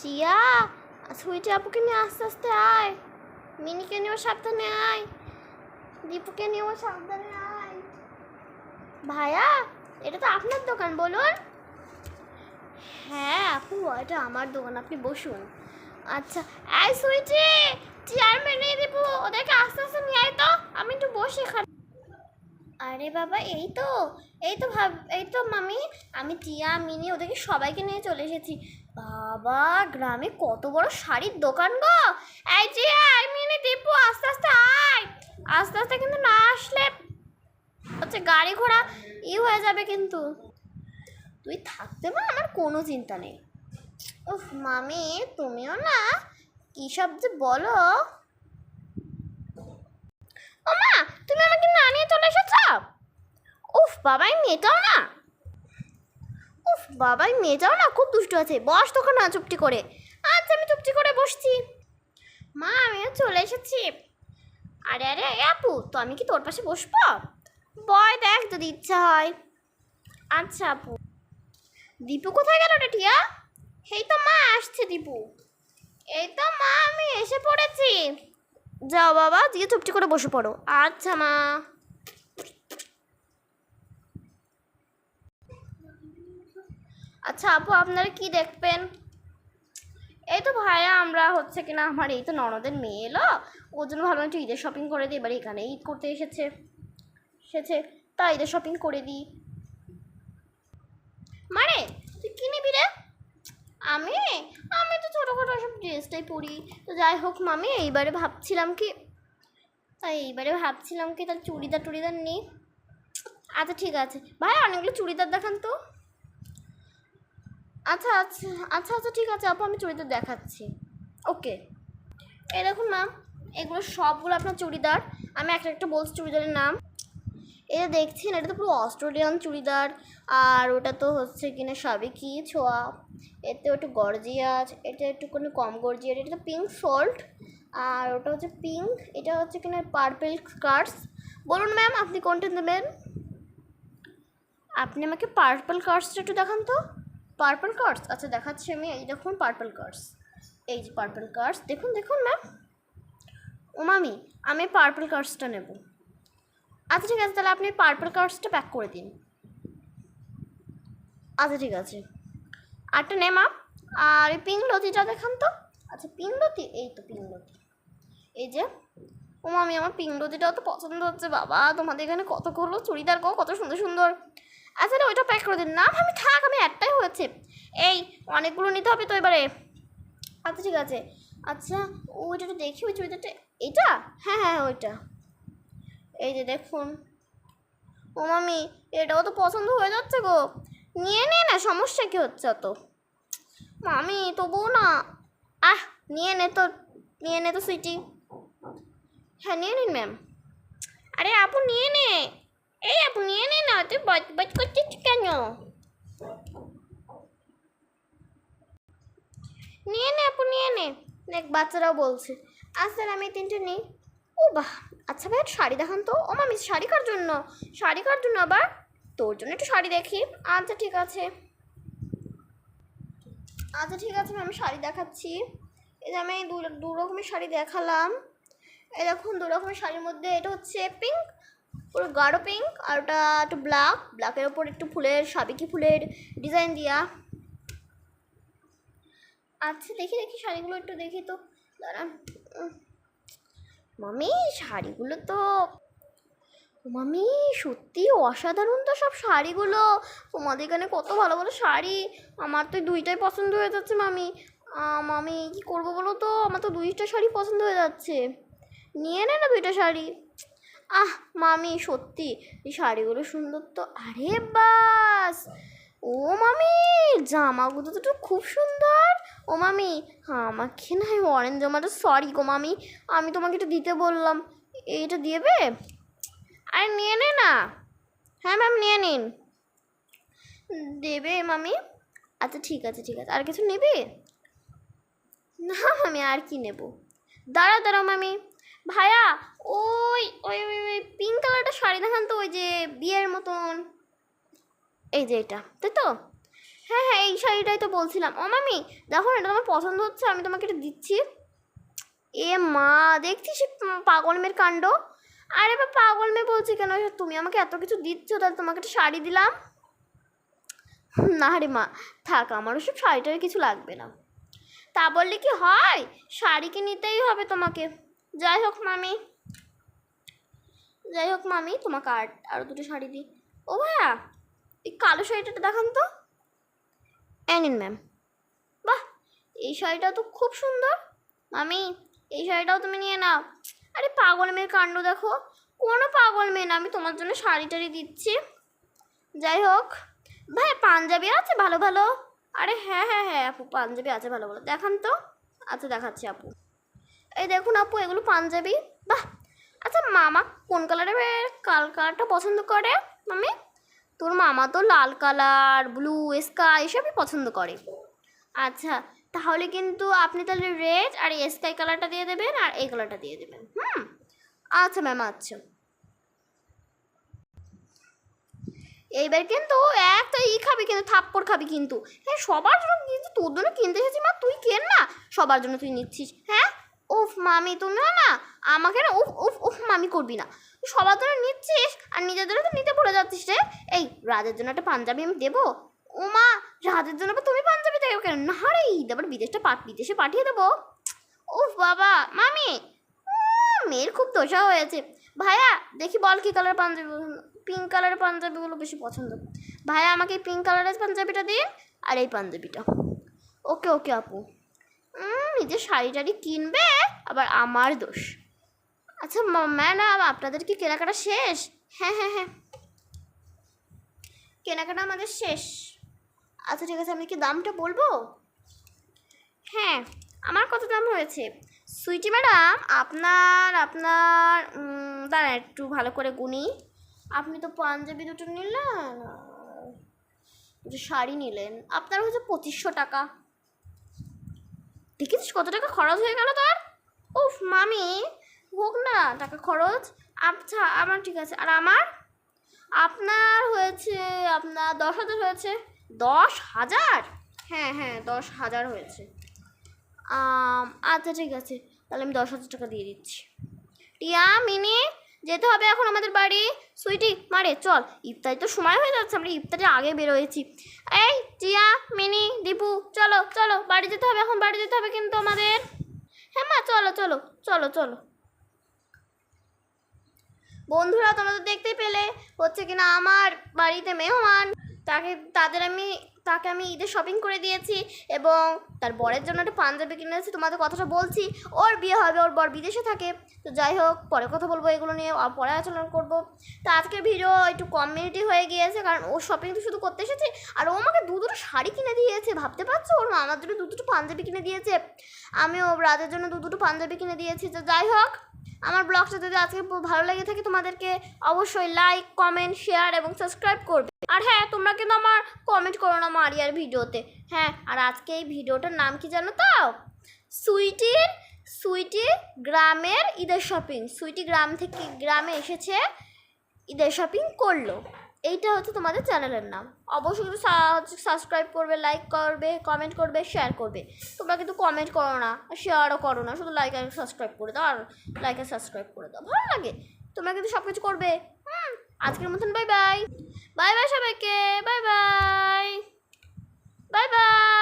টিয়া, সুইটি আপুকে নিয়ে আস্তে আস্তে আয়, মিনিকে নিয়েও সাবধানে আয়, দীপুকে নিয়েও সাবধানে আয়। ভাইয়া, এটা তো আপনার দোকান, বলুন। হ্যাঁ আপু, এটা আমার দোকান, আপনি বসুন। আচ্ছা, এই সুইটি, চেয়ার মেনে দেবো, ওদেরকে আস্তে আস্তে নিয়ে আয় তো, আমি একটু বসে এখানে। আরে বাবা, এই তো মামি, আমি টিয়া মিনি ওদেরকে সবাইকে নিয়ে চলে এসেছি। বাবা, গ্রামে কত বড় শাড়ির দোকান গো। এই টিয়া, এই মিনি, দীপু, আস্তে আস্তে আয়, আস্তে আস্তে, কিন্তু না আসলে হচ্ছে গাড়ি ঘোড়া হয়ে যাবে কিন্তু। তুই থাকতে মা, আমার কোনো চিন্তা নেই। উফ মামি, তুমিও না কী সব যে বলো। ও মা, তুমি আমাকে না নিয়ে চলে এসেছ। উফ বাবা, এই মেয়েটাও না, খুব দুষ্টু আছে। বস তখন না চুপটি করে। আচ্ছা, আমি চুপটি করে বসছি। মা, আমিও চলে এসেছি। আরে আরে আপু, তো আমি কি তোর পাশে বসবো? বয় দেখ যদি ইচ্ছা হয়। আচ্ছা আপু। দীপু কোথায় গেল রে টিয়া? এই তো মা, আসছে দীপু। এই তো মা, আমি এসে পড়েছি। যাও বাবা, দিয়ে চুপটি করে বসে পড়ো। আচ্ছা মা। আচ্ছা আপু, আপনারা কি দেখবেন? এই তো ভাইয়া, আমরা হচ্ছে কিনা আমার এই তো ননদের মেয়ে এলো, ওর জন্য ভাবলাম একটু ঈদের শপিং করে দিই। এবার এখানে ঈদ করতে এসেছে তাই ঈদের শপিং করে দিই। মানে তুই কি নিবি রে? আমি আমি তো ছোটোখাটো সব ড্রেসটাই পরি। তো যাই হোক মামি, এইবারে ভাবছিলাম কি তার চুড়িদার নিই। আচ্ছা ঠিক আছে ভাই, অনেকগুলো চুড়িদার দেখান তো। আচ্ছা আচ্ছা আচ্ছা আচ্ছা ঠিক আছে আপু, আমি চুড়িদার দেখাচ্ছি। ওকে, এই দেখুন ম্যাম, এগুলো সবগুলো আপনার চুড়িদার। আমি একটা একটা বলছি চুড়িদারের নাম। এটা দেখছেন, এটা তো পুরো অস্ট্রেলিয়ান চুড়িদার। আর ওটা তো হচ্ছে কিনা সাবেকি ছোঁয়া, এতে একটু গর্জিয়াস, এটা একটুখানি কম গর্জিয়াস। এটা তো পিঙ্ক সল্ট, আর ওটা হচ্ছে পিঙ্ক, এটা হচ্ছে কিনা পার্পেল কার্স। বলুন ম্যাম, আপনি কোনটা নেবেন? আপনি আমাকে পার্পল কার্সটা একটু দেখান তো। পার্পল কার্স, আচ্ছা দেখাচ্ছি আমি। এই দেখুন পার্পল কার্স, এই যে পার্পল কার্স, দেখুন দেখুন ম্যাম। ও মামি, আমি পার্পল কার্সটা নেব। আচ্ছা ঠিক আছে, তাহলে আপনি পার্পল কার্সটা প্যাক করে দিন। আচ্ছা ঠিক আছে, আরটা নে মা। আর এই পিঙ্ক লতিটা দেখান তো। আচ্ছা পিঙ্ক লতি, এই তো পিঙ্ক লতি, এই যে। ও মামি, আমার পিঙ্ক লতিটাও তো পছন্দ হচ্ছে। বাবা, তোমাদের এখানে কতগুলো চুড়িদার গো, কত সুন্দর সুন্দর। আচ্ছা রে, ওইটা প্যাক করে দিন। না আমি থাক, আমি একটাই হয়েছে। এই অনেকগুলো নিতে হবে তো এবারে। আচ্ছা ঠিক আছে। আচ্ছা, ওইটা একটু দেখি, ওই চুড়িদারটা। এইটা? হ্যাঁ হ্যাঁ ওইটা, এই যে দেখুন। ও মামি, এটাও তো পছন্দ হয়ে যাচ্ছে গো। নিয়ে নে না, সমস্যা কি হচ্ছে অত? মামি তবুও না। আহ, নিয়ে নে তো সুইটি। হ্যাঁ নিয়ে নিন ম্যাম। আরে আপু নিয়ে নে, এই আপু নিয়ে নে না, তুই বচ বচ করছিস কেন? নিয়ে নে আপু, নিয়ে নে। দেখ বাচ্চারাও বলছে। আচ্ছা আমি তিনটে নিই। ও বাহ, আচ্ছা ভাই একটু শাড়ি দেখান তো। ও মামি, শাড়ি কার জন্য? আবার তোর জন্য একটু শাড়ি দেখি। আচ্ছা ঠিক আছে, আমি শাড়ি দেখাচ্ছি। এই যে আমি দু রকমের শাড়ি দেখালাম। এই দেখুন, দু রকমের শাড়ির মধ্যে এটা হচ্ছে পিঙ্ক, পুরো গাঢ় পিঙ্ক, আর ওটা একটু ব্ল্যাকের ওপর একটু ফুলের, সাবেকি ফুলের ডিজাইন দিয়া। আচ্ছা দেখি শাড়িগুলো একটু দেখি তো, দাঁড়ান। মামি, শাড়িগুলো তো মামি সত্যি অসাধারণ তো সব শাড়িগুলো। তোমাদের এখানে কত ভালো ভালো শাড়ি। আমার তো দুইটাই পছন্দ হয়ে যাচ্ছে মামি। মামি কী করবো বলো তো, আমার তো দুইটা শাড়ি পছন্দ হয়ে যাচ্ছে। নিয়ে নে না দুইটা শাড়ি। মামি সত্যি এই শাড়িগুলো সুন্দর তো। আরে বাস, ও মামি, জামাগুলো তো খুব সুন্দর। ও মামি, আমাকে না অরেঞ্জ জামাটা, সরি গো মামি, আমি তোমাকে এটা দিতে বললাম, এইটা দিবে? আরে নিয়ে নে না। হ্যাঁ ম্যাম, নিয়ে নিন। দেবে মামি? আচ্ছা ঠিক আছে আর কিছু নেবে? না মামি, আর কি নেব? দাঁড়াও মামি। ভাইয়া, ওই ওই ওই পিঙ্ক কালারটা শাড়ি দেখান তো, ওই যে বিয়ের মতন। এই যে এটা, তাই তো? হ্যাঁ হ্যাঁ, এই শাড়িটাই তো বলছিলাম। ও মামি দেখো না, এটা আমার পছন্দ হচ্ছে, আমি তোমাকে এটা দিচ্ছি। এ মা, দেখছিস পাগল মেয়ের কাণ্ড। আরে বা পাগল মেয়ে বলছি কেন, তুমি আমাকে এত কিছু দিচ্ছ, তাহলে তোমাকে একটা শাড়ি দিলাম। না রে মা, থাক, আমার ওসব শাড়িটার কিছু লাগবে না। তা বললে কি হয়, শাড়ি কি নিতেই হবে তোমাকে। যাই হোক মামি, তোমাকে আরও দুটো শাড়ি দিই। ও ভাইয়া, এই কালো শাড়িটা দেখান তো। নিন ম্যাম। বাহ, এই শাড়িটা তো খুব সুন্দর। মামি, এই শাড়িটাও তুমি নিয়ে নাও। আরে পাগল মেয়ের কাণ্ড দেখো, কোনো পাগল মেয়ে না, আমি তোমার জন্য শাড়ি টাড়ি দিচ্ছি। যাই হোক ভাই, পাঞ্জাবি আছে ভালো ভালো? আরে হ্যাঁ হ্যাঁ হ্যাঁ আপু, পাঞ্জাবি আছে ভালো ভালো, দেখান তো। আচ্ছা দেখাচ্ছি আপু, এই দেখুন আপু, এগুলো পাঞ্জাবি। বাহ, আচ্ছা মামা কোন কালারের কালারটা পছন্দ করে মামি? তোর মামা তো লাল কালার, ব্লু, স্কাই এসবই পছন্দ করে। আচ্ছা, তাহলে কিন্তু আপনি তাহলে রেড আর স্কাই কালারটা দিয়ে দেবেন, আর এই কালারটা দিয়ে দেবেন। আচ্ছা ম্যাম, আচ্ছা। এইবার কিন্তু একটা খাবি, কিন্তু থাপ্পড় খাবি কিন্তু। হ্যাঁ, সবার জন্য কিন্তু, তোর জন্য কিনতে এসেছি মা, তুই কেন না, সবার জন্য তুই নিচ্ছিস। হ্যাঁ, উফ মামি, তুমি না আমাকে না উফ উফ উফ মামি করবি না। সবার জন্য নিচ্ছিস আর নিজের জন্য তো নিতে ভুলে যাচ্ছিস রে। এই রাজের জন্য একটা পাঞ্জাবি আমি দেবো। ও মা, রাজের জন্য তুমি পাঞ্জাবি দেবো কেন? না রে, ঈদ আবার বিদেশে পাঠিয়ে দেবো। উফ বাবা মামি, মেয়ের খুব দোষা হয়েছে। ভাইয়া দেখি বল কি কালার পাঞ্জাবি। পিঙ্ক কালারের পাঞ্জাবিগুলো বেশি পছন্দ। ভাইয়া আমাকে পিঙ্ক কালারের পাঞ্জাবিটা দিন, আর এই পাঞ্জাবিটা। ওকে ওকে আপু। নিজের শাড়ি টাড়ি কিনবে, আবার আমার দোষ। আচ্ছা ম্যাডাম, আপনাদের কি কেনাকাটা শেষ? হ্যাঁ হ্যাঁ হ্যাঁ, কেনাকাটা আমাদের শেষ। আচ্ছা ঠিক আছে, আমি কি দামটা বলবো? হ্যাঁ, আমার কত দাম হয়েছে? সুইটি ম্যাডাম, আপনার দাঁড়া একটু ভালো করে গুনি। আপনি তো পাঞ্জাবি দুটো নিলেন, দুটো শাড়ি নিলেন, আপনার হচ্ছে 2500 টাকা। দেখেছিস কত টাকা খরচ হয়ে গেল তোর? উফ মামি, হোক না টাকা খরচ। আচ্ছা আমার ঠিক আছে, আর আপনার হয়েছে, আপনার 10,000 হয়েছে। 10,000? হ্যাঁ হ্যাঁ, 10,000 হয়েছে। আচ্ছা ঠিক আছে, তাহলে আমি 10,000 টাকা দিয়ে দিচ্ছি। টিয়া, মিনি, যেতে হবে এখন আমাদের বাড়ি। সুইটি মারে চল, ইফতারি তো সময় হয়ে যাচ্ছে, আমরা ইফতারি আগে বেরোয়েছি। এই টিয়া, মিনি, দীপু, চলো চলো, বাড়ি যেতে হবে এখন, বাড়ি যেতে হবে কিন্তু আমাদের। হ্যাঁ মা, চলো চলো চলো চলো। বন্ধুরা, তোমরা তো দেখতেই পেলে, হচ্ছে কিনা আমার বাড়িতে মেহমান, তাকে আমি ঈদের শপিং করে দিয়েছি, এবং তার বরের জন্য একটা পাঞ্জাবি কিনেছি। তোমাদের কথাটা বলছি, ওর বিয়ে হবে, ওর বর বিদেশে থাকে। তো যাই হোক, পরে কথা বলবো এগুলো নিয়ে, আর পরে আলোচনা করবো। তো আজকের ভিডিও একটু কমিউনিটি হয়ে গিয়েছে, কারণ ওর শপিং তো শুধু করতে এসেছি, আর ও আমাকে দুটো শাড়ি কিনে দিয়েছে, ভাবতে পারছো? ওর মামার জন্য দুটো পাঞ্জাবি কিনে দিয়েছে, আমিও রাতের জন্য দুটো পাঞ্জাবি কিনে দিয়েছি। তো যাই হোক, আমার ব্লগটা যদি আজকে ভালো লেগে থাকে তোমাদেরকে, অবশ্যই লাইক, কমেন্ট, শেয়ার এবং সাবস্ক্রাইব করবে। আর হ্যাঁ, তোমরা কিন্তু আমার কমেন্ট করো না মারিয়ার ভিডিওতে। হ্যাঁ, আর আজকে এই ভিডিওটার নাম কি জানো তো? সুইটি গ্রামের ঈদের শপিং। সুইটি গ্রামে এসেছে, ঈদের শপিং করলো। এইটা হচ্ছে তোমাদের চ্যানেলের নাম। অবশ্যই কিন্তু সাবস্ক্রাইব করবে, লাইক করবে, কমেন্ট করবে, শেয়ার করবে। তোমরা কিন্তু কমেন্ট করো না, শেয়ারও করো না, শুধু লাইক আর সাবস্ক্রাইব করে দাও, আর লাইক আর সাবস্ক্রাইব করে দাও, ভালো লাগে। তোমরা কিন্তু সব কিছু করবে। আজকের মতন বাই বাই। বাই বাই সবাইকে, বাই বাই, বাই বাই।